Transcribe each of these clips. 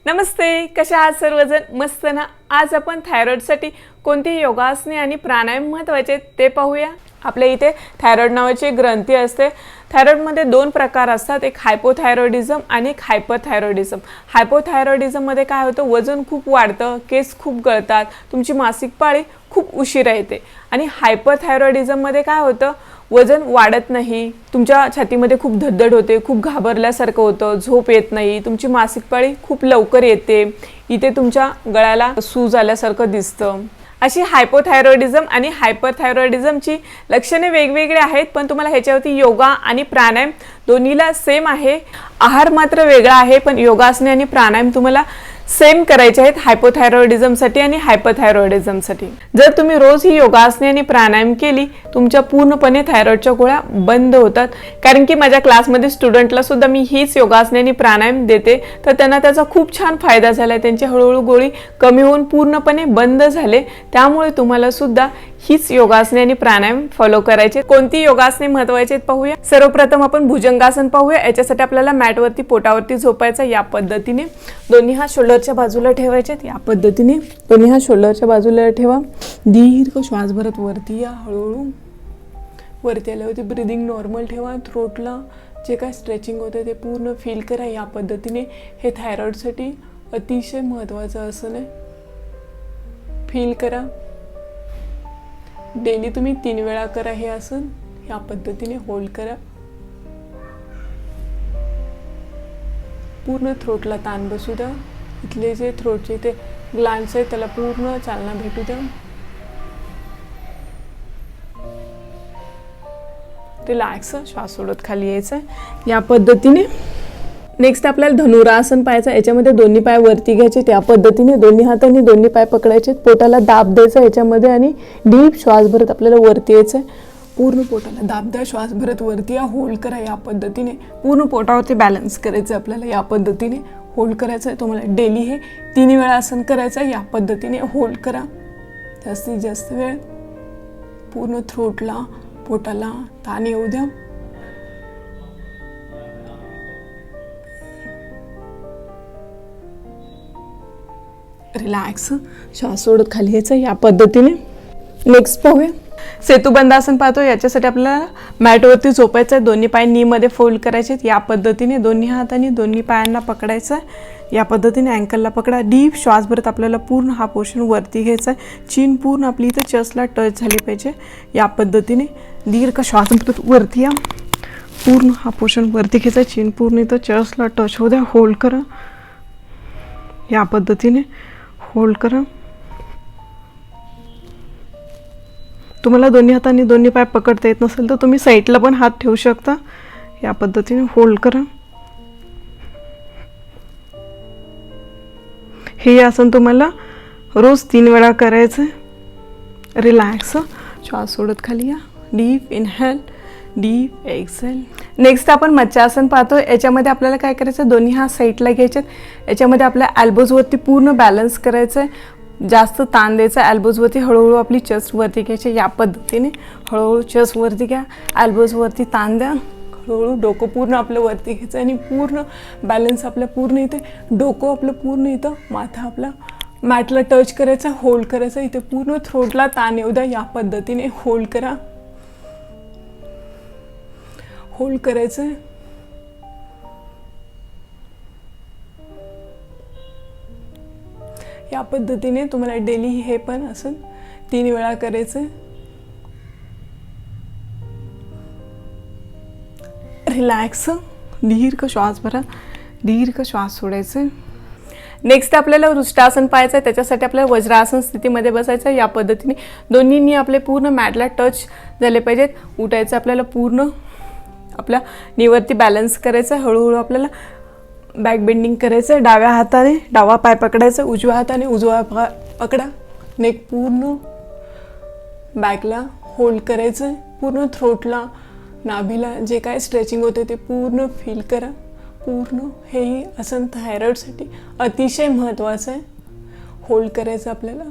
नमस्ते, कशा आहात सर्वजण? मस्त ना? आज आपण थायरॉइडसाठी कोणती योगासने आणि प्राणायाम महत्त्वाचे ते पाहूया. आपल्या इथे थायरॉइड नावाची ग्रंथी असते. थायरॉइडमध्ये दोन प्रकार असतात, एक हायपोथायरॉइडिझम आणि एक हायपरथायरॉइडिझम. हायपोथायरॉइडिझममध्ये काय होतं, वजन खूप वाढतं, केस खूप गळतात, तुमची मासिक पाळी खूप उशिरा येते. आणि हायपरथायरॉइडिझममध्ये काय होतं, वजन वाढत नाही, तुमच्या छातीमध्ये खूप धडधड होते, खूप घाबरल्यासारखं होतं, झोप येत नाही, तुमची मासिक पाळी खूप लवकर येते, इथे तुमच्या गळ्याला सूज आल्यासारखं दिसतं. अशी हायपोथायरॉइडिझम आणि हायपरथायरॉइडिझमची लक्षणे वेगवेगळे आहेत, पण तुम्हाला ह्याच्यावरती योगा आणि प्राणायाम दोन्हीला सेम आहे. आहार मात्र वेगळा आहे, पण योगासने आणि प्राणायाम तुम्हाला सेम करायचे आहेत हायपोथायरॉइडिझमसाठी आणि हायपरथायरॉइडिझमसाठी. जर तुम्ही रोज ही योगासने आणि प्राणायाम केली, तुमच्या पूर्णपणे थायरॉइडच्या गोळ्या बंद होतात. कारण की माझ्या क्लासमध्ये स्टुडंटला सुद्धा मी हीच योगासने आणि प्राणायाम देते, तर त्यांना त्याचा खूप छान फायदा झाला. त्यांची हळूहळू गोळी कमी होऊन पूर्णपणे बंद झाले. त्यामुळे तुम्हाला सुद्धा हीच योगासने आणि प्राणायाम फॉलो करायचे. कोणती योगासने महत्त्वाची आहेत पाहूया. सर्वप्रथम आपण भुजंगासन पाहूया. याच्यासाठी आपल्याला मॅटवरती पोटावरती झोपायचं. या पद्धतीने दोन्ही हात शोल्डरच्या बाजूला ठेवायचे. या पद्धतीने दोन्ही हात शोल्डरच्या बाजूला ठेवा. दीर्घ श्वास भरत वरती या. हळूहळू वरती आल्यावरती ब्रीदिंग नॉर्मल ठेवा. थ्रोटला जे काय स्ट्रेचिंग होते ते पूर्ण फील करा. या पद्धतीने हे थायरॉइडसाठी अतिशय महत्त्वाचं आसन आहे. फील करा. डेली तुम्ही 3 वेळा करा हे आसन. या पद्धतीने होल्ड करा. पूर्ण थ्रोटला ताण बसू द्या. इथले जे थ्रोटचे इथे ग्लँड्स आहेत त्याला पूर्ण चालना भेटू द्या. रिलॅक्स. श्वास सोडत खाली यायचं. या पद्धतीने नेक्स्ट आपल्याला धनुरासन पाहायचं. याच्यामध्ये दोन्ही पाय वरती घ्यायचे. त्या पद्धतीने दोन्ही हातांनी दोन्ही पाय पकडायचे. पोटाला दाब द्यायचा याच्यामध्ये आणि डीप श्वास भरत आपल्याला वरती यायचं. पूर्ण पोटाला दाब द्या. श्वास भरत वरती या. होल्ड करा. या पद्धतीने पूर्ण पोटावरती बॅलन्स करायचं आपल्याला. या पद्धतीने होल्ड करायचं आहे. तुम्हाला डेली हे 3 वेळा आसन करायचं आहे. या पद्धतीने होल्ड करा. जास्तीत जास्त वेळ पूर्ण थ्रोटला पोटाला ताण येऊ द्या. रिलॅक्स. श्वास सोडत खाली यायचं. या पद्धतीने नेक्स्ट पाहूया. सेतुबंधासन पाहतो. याच्यासाठी आपल्याला मॅटवरती झोपायचं आहे. दोन्ही पाय नीमध्ये फोल्ड करायचे. या पद्धतीने दोन्ही हातांनी दोन्ही पायांना पकडायचं आहे. या पद्धतीने अँकलला पकडा. डीप श्वास भरत आपल्याला पूर्ण हा पोर्शन वरती घ्यायचा आहे. चीन पूर्ण आपली इथं चेस्टला टच झाली पाहिजे. या पद्धतीने दीर्घ श्वास भरत वरती या. पूर्ण हा पोर्शन वरती घ्यायचा. चीन पूर्ण इथं चेस्टला टच होऊ द्या. होल्ड करा. या पद्धतीने होल्ड करा. तुम्हाला दोन्ही हातांनी दोन्ही पाय पकडता येत नसेल तर तुम्ही साईडला पण हात ठेवू शकता. या पद्धतीने होल्ड करा. हे आसन तुम्हाला रोज 3 वेळा करायचं. रिलॅक्स. श्वास सोडत खाली या. Deep inhale, deep exhale. Next आपण मत्स्यासन पाहतो. याच्यामध्ये आपल्याला काय करायचं, दोन्ही हात साईडला घ्यायचे. याच्यामध्ये आपल्या एल्बोजवरती पूर्ण बॅलन्स करायचं आहे. जास्त ताण द्यायचा एल्बोजवरती. हळूहळू आपली चेस्ट वरती घ्यायची. या पद्धतीने हळूहळू चेस्ट वरती घ्या. एल्बोजवरती ताण द्या. हळूहळू डोकं पूर्ण आपलं वरती घ्यायचं आणि पूर्ण बॅलन्स आपल्या पूर्ण इथे. डोकं आपलं पूर्ण इथं, माथा आपला मॅटला टच करायचा. होल्ड करायचा. इथे पूर्ण थ्रोटला ताण येऊ द्या. या पद्धतीने होल्ड करा. होल्ड करायचं. या पद्धतीने तुम्हाला डेली हे पण असं 3 वेळा करायचं. रिलॅक्स. दीर्घ श्वास भरा. दीर्घ श्वास सोडायचं. नेक्स्ट आपल्याला वृष्टासन पाहायचं आहे. त्याच्यासाठी आपल्याला वज्रासन स्थितीमध्ये बसायचं. या पद्धतीने दोन्हींनी आपले पूर्ण मॅटला टच झाले पाहिजेत. उठायचं आपल्याला. पूर्ण आपल्या नीवरती बॅलन्स करायचं. हळूहळू आपल्याला बॅक बेंडिंग करायचं. डाव्या हाताने डावा पाय पकडायचा. उजव्या हाताने उजवा पाय पकडा. नेक पूर्ण बॅकला होल्ड करायचं. पूर्ण थ्रोटला नाभीला जे काय स्ट्रेचिंग होते ते पूर्ण फील करा. पूर्ण हेही आसन थायरॉइडसाठी अतिशय महत्त्वाचं आहे. होल्ड करायचं आपल्याला.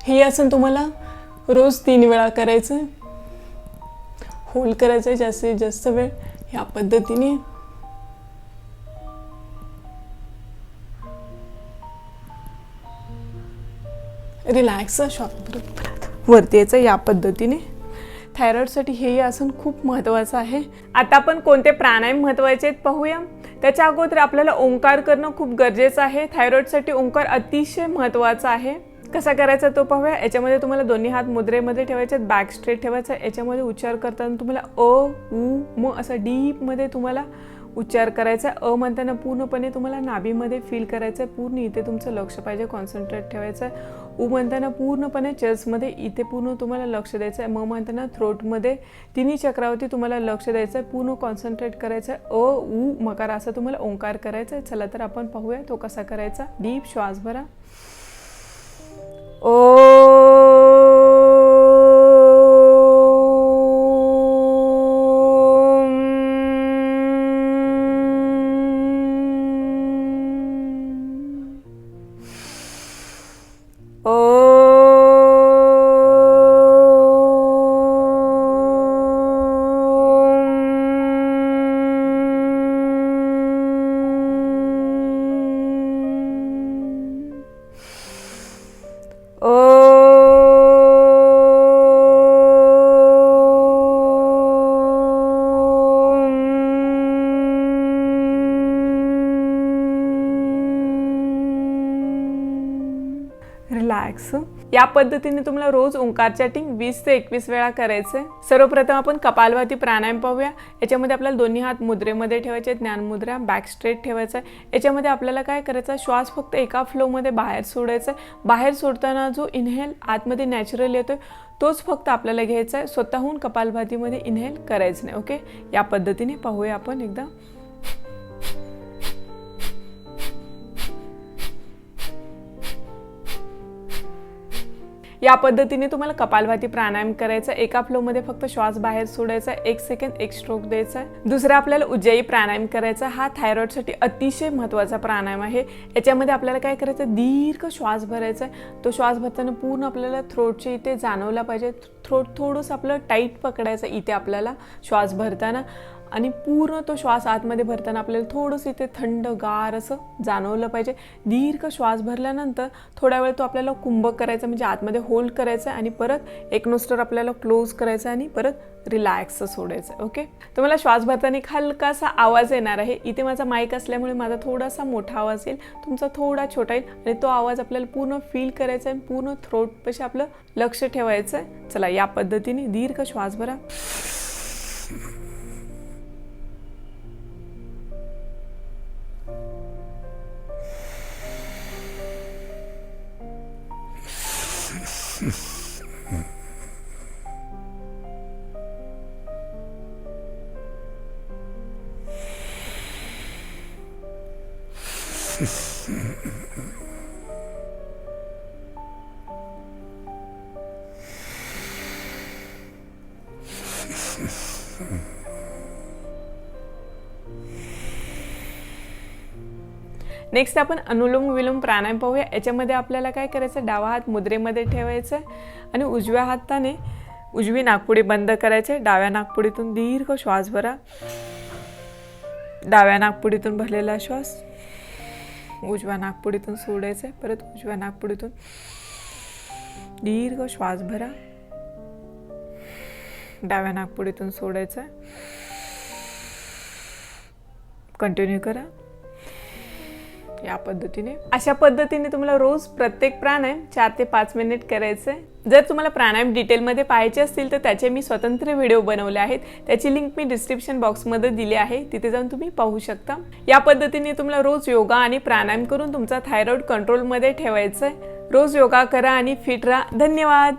हे आसन तुम्हाला रोज 3 वेळा करायचं. होल्ड करायचं आहे जास्तीत जास्त वेळ. ह्या पद्धतीने रिलॅक्स वरती यायचं या पद्धतीने. थायरॉइडसाठी हे आसन खूप महत्त्वाचं आहे. आता आपण कोणते प्राणायाम महत्त्वाचे आहेत पाहूया. त्याच्या अगोदर आपल्याला ओंकार करणं खूप गरजेचं आहे. थायरॉइडसाठी ओंकार अतिशय महत्त्वाचा आहे. कसा करायचा तो पाहूया. याच्यामध्ये तुम्हाला दोन्ही हात मुद्रेमध्ये ठेवायचे, बॅक स्ट्रेट ठेवायचा. याच्यामध्ये उच्चार करताना तुम्हाला अ उ म असा डीपमध्ये तुम्हाला उच्चार करायचा. अ म्हणताना पूर्णपणे तुम्हाला नाभीमध्ये फील करायचं आहे, पूर्ण इथे तुमचं लक्ष पाहिजे, कॉन्सन्ट्रेट ठेवायचं आहे. उ म्हणताना पूर्णपणे चेस्टमध्ये इथे पूर्ण तुम्हाला लक्ष द्यायचं आहे. म म्हणताना थ्रोटमध्ये तिन्ही चक्रावरती तुम्हाला लक्ष द्यायचं आहे, पूर्ण कॉन्सन्ट्रेट करायचं आहे. अ उ मकार असा तुम्हाला ओंकार करायचा आहे. चला तर आपण पाहूया तो कसा करायचा. डीप श्वास भरा. रिलॅक्स. या पद्धतीने तुम्हाला रोज ओंकार चॅटिंग 20 ते 21 वेळा करायचं आहे. सर्वप्रथम आपण कपालभाती प्राणायाम पाहूया. याच्यामध्ये आपल्याला दोन्ही हात मुद्रेमध्ये ठेवायचे, ज्ञान मुद्रा, बॅक स्ट्रेट ठेवायचा आहे. याच्यामध्ये आपल्याला काय करायचं, श्वास फक्त एका फ्लोमध्ये बाहेर सोडायचा आहे. बाहेर सोडताना जो इनहेल आतमध्ये नॅचरल येतोय तोच फक्त आपल्याला घ्यायचा आहे. स्वतःहून कपालभातीमध्ये इनहेल करायचं नाही. ओके, या पद्धतीने पाहूया आपण एकदा. या पद्धतीने तुम्हाला कपालभाती प्राणायाम करायचा. एका फ्लोमध्ये फक्त श्वास बाहेर सोडायचा, 1 सेकंद 1 स्ट्रोक द्यायचा. दुसरा आपल्याला उज्जयी प्राणायाम करायचा. हा थायरॉइडसाठी अतिशय महत्त्वाचा प्राणायाम आहे. याच्यामध्ये आपल्याला काय करायचं, दीर्घ श्वास भरायचा आहे. तो श्वास भरताना पूर्ण आपल्याला थ्रोटच्या इथे जाणवला पाहिजे. थ्रोट थोडंसं आपलं टाईट पकडायचं इथे आपल्याला श्वास भरताना, आणि पूर्ण तो श्वास आतमध्ये भरताना आपल्याला थोडंसं इथे थंडगार असं जाणवलं पाहिजे. दीर्घ श्वास भरल्यानंतर थोड्या वेळ तो आपल्याला कुंभक करायचा, म्हणजे आतमध्ये होल्ड करायचा आणि परत एक नोस्ट्रल आपल्याला क्लोज करायचा आणि परत रिलॅक्स सोडायचं. ओके, तुम्हाला श्वास भरताना एक हलकासा आवाज येणार आहे. इथे माझा माईक असल्यामुळे माझा थोडासा मोठा आवाज येईल, तुमचा थोडा छोटा येईल, आणि तो आवाज आपल्याला पूर्ण फील करायचा आहे. पूर्ण थ्रोटपाशी आपलं लक्ष ठेवायचं आहे. चला, या पद्धतीने दीर्घ श्वास भरा. नेक्स्ट आपण अनुलोम विलोम प्राणायाम पाहूया. याच्यामध्ये आपल्याला काय करायचं, डावा हात मुद्रेमध्ये ठेवायचा आणि उजव्या हाताने उजवी नाकपुडी बंद करायचे. डाव्या नाकपुडीतून दीर्घ श्वास भरा. डाव्या नाकपुडीतून भरलेला श्वास उजव्या नाकपुडीतून सोडायचा. परत उजव्या नाकपुडीतून दीर्घ श्वास भरा. डाव्या नाकपुडीतून सोडायचा. कंटिन्यू करा या पद्धतीने. अशा पद्धतीने तुम्हाला रोज प्रत्येक प्राणायाम 4 ते 5 मिनिट करायचं आहे. जर तुम्हाला प्राणायाम डिटेलमध्ये पाहायचे असतील तर त्याचे मी स्वतंत्र व्हिडिओ बनवले आहेत. त्याची लिंक मी डिस्क्रिप्शन बॉक्समध्ये दिली आहे, तिथे जाऊन तुम्ही पाहू शकता. या पद्धतीने तुम्हाला रोज योगा आणि प्राणायाम करून तुमचा थायरॉइड कंट्रोलमध्ये ठेवायचा आहे. रोज योगा करा आणि फिट राहा. धन्यवाद.